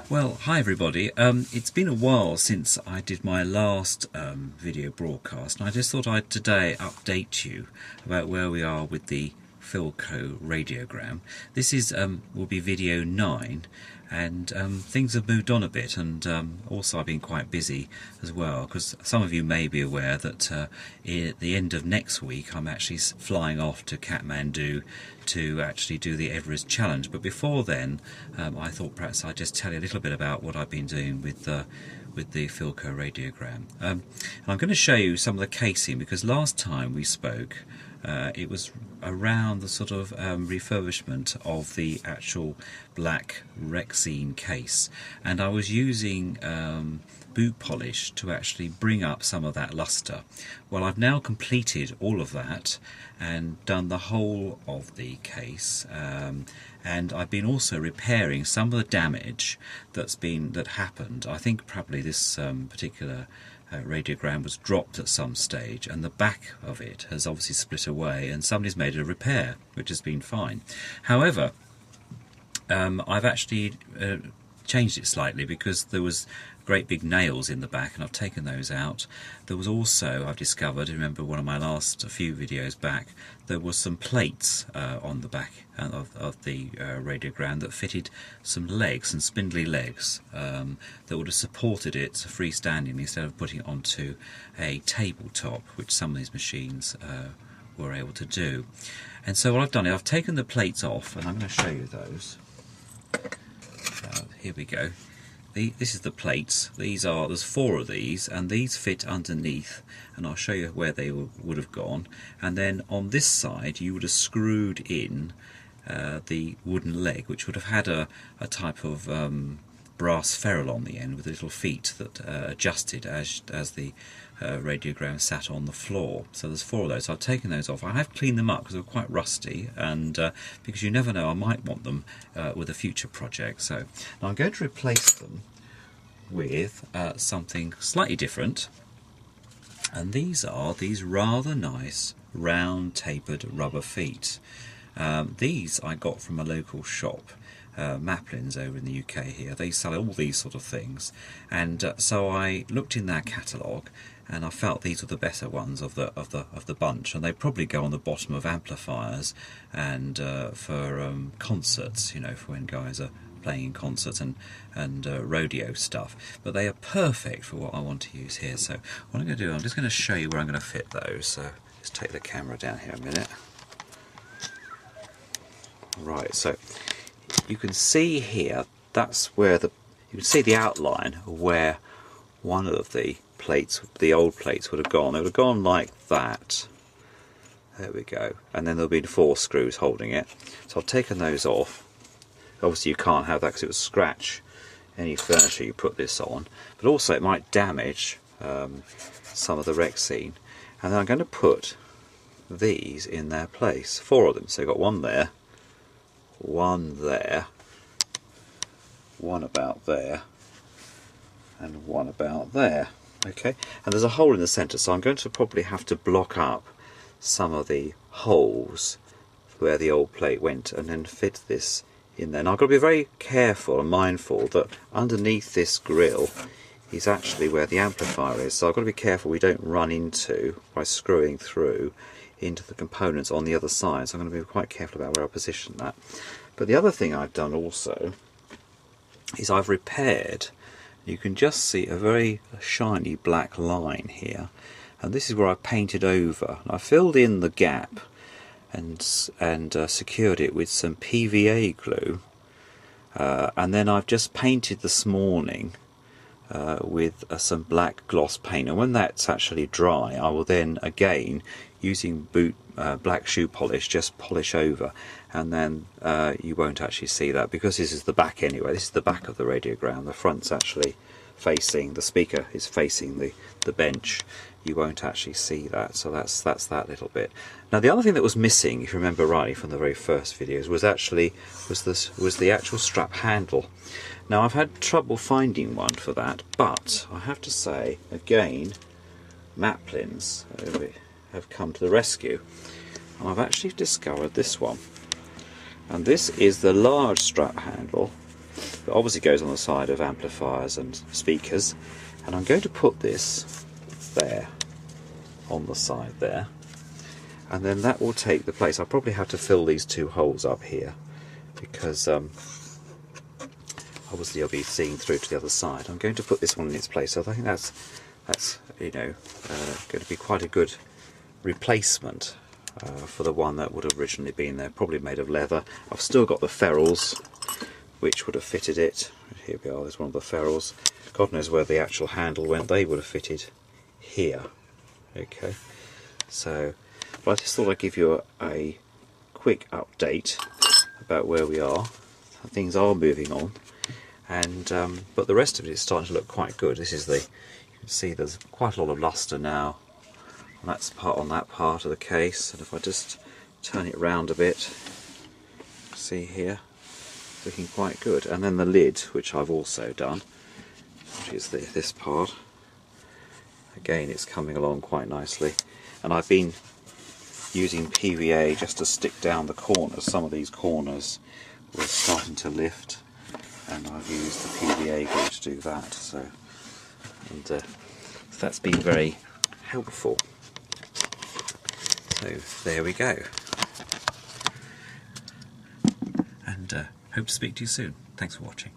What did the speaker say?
Well, hi everybody. It's been a while since I did my last video broadcast, and I just thought I'd today update you about where we are with the Philco Radiogram. This is will be video 9, and things have moved on a bit, and also I've been quite busy as well, because some of you may be aware that at the end of next week I'm actually flying off to Kathmandu to actually do the Everest Challenge. But before then, I thought perhaps I'd just tell you a little bit about what I've been doing with the Philco Radiogram. And I'm going to show you some of the casing, because last time we spoke it was around the sort of refurbishment of the actual black Rexine case, and I was using boot polish to actually bring up some of that lustre. Well, I've now completed all of that and done the whole of the case, and I've been also repairing some of the damage that happened. I think probably this particular radiogram was dropped at some stage, and the back of it has obviously split away, and somebody's made a repair, which has been fine. However, I've actually changed it slightly, because there was great big nails in the back, and I've taken those out. There was also, I've discovered, remember one of my last few videos back, there was some plates on the back of the radiogram that fitted some legs, some spindly legs, that would have supported it freestanding instead of putting it onto a tabletop, which some of these machines were able to do. And so what I've done is I've taken the plates off, and I'm going to show you those. Here we go. This is the plates. There's 4 of these, and these fit underneath, and I'll show you where they would have gone. And then on this side you would have screwed in the wooden leg, which would have had a type of brass ferrule on the end with little feet that adjusted as the radiogram sat on the floor. So there's 4 of those. So I've taken those off. I have cleaned them up because they were quite rusty, and because you never know, I might want them with a future project. So now I'm going to replace them with something slightly different, and these are these rather nice round tapered rubber feet. These I got from a local shop, Maplins over in the UK here. They sell all these sort of things, and so I looked in their catalogue, and I felt these were the better ones of the bunch, and they probably go on the bottom of amplifiers and for concerts, you know, for when guys are playing in concerts and rodeo stuff. But they are perfect for what I want to use here. So what I'm going to do, I'm just going to show you where I'm going to fit those. So let's take the camera down here a minute. Right, so you can see here, that's where you can see the outline of where one of the plates, the old plates, would have gone. It would have gone like that. There we go. And then there'll be 4 screws holding it. So I've taken those off. Obviously you can't have that because it would scratch any furniture you put this on, but also it might damage some of the Rexine. And then I'm going to put these in their place, 4 of them. So you've got one there, one there, one about there, and one about there. Okay, and there's a hole in the centre, so I'm going to probably have to block up some of the holes where the old plate went, and then fit this in there. Now I've got to be very careful and mindful that underneath this grill is actually where the amplifier is, so I've got to be careful we don't run into, by screwing through, into the components on the other side. So I'm going to be quite careful about where I position that. But the other thing I've done also is I've repaired, you can just see a very shiny black line here, and this is where I painted over. I filled in the gap and secured it with some PVA glue, and then I've just painted this morning with some black gloss paint, and when that's actually dry I will then again, using black shoe polish, just polish over, and then you won't actually see that, because this is the back anyway. This is the back of the radiogram. The front's actually facing, the speaker is facing the bench. You won't actually see that, so that's that little bit. Now the other thing that was missing, if you remember rightly from the very first videos, was the actual strap handle. Now I've had trouble finding one for that, but I have to say again, Maplins have come to the rescue, and I've actually discovered this one, and this is the large strap handle But obviously goes on the side of amplifiers and speakers, and I'm going to put this there on the side there, and then that will take the place. I'll probably have to fill these two holes up here because obviously I'll be seeing through to the other side. I'm going to put this one in its place, so I think that's you know, going to be quite a good replacement for the one that would have originally been there, probably made of leather. I've still got the ferrules which would have fitted it. Here we are, there's one of the ferrules. God knows where the actual handle went, they would have fitted here. Okay, so but I just thought I'd give you a quick update about where we are. Things are moving on, and but the rest of it is starting to look quite good. This is you can see there's quite a lot of lustre now on that part of the case, and if I just turn it round a bit, see here, looking quite good. And then the lid, which I've also done, which is this part, again it's coming along quite nicely, and I've been using PVA just to stick down the corners. Some of these corners were starting to lift, and I've used the PVA glue to do that, so that's been very helpful. So there we go, and hope to speak to you soon. Thanks for watching.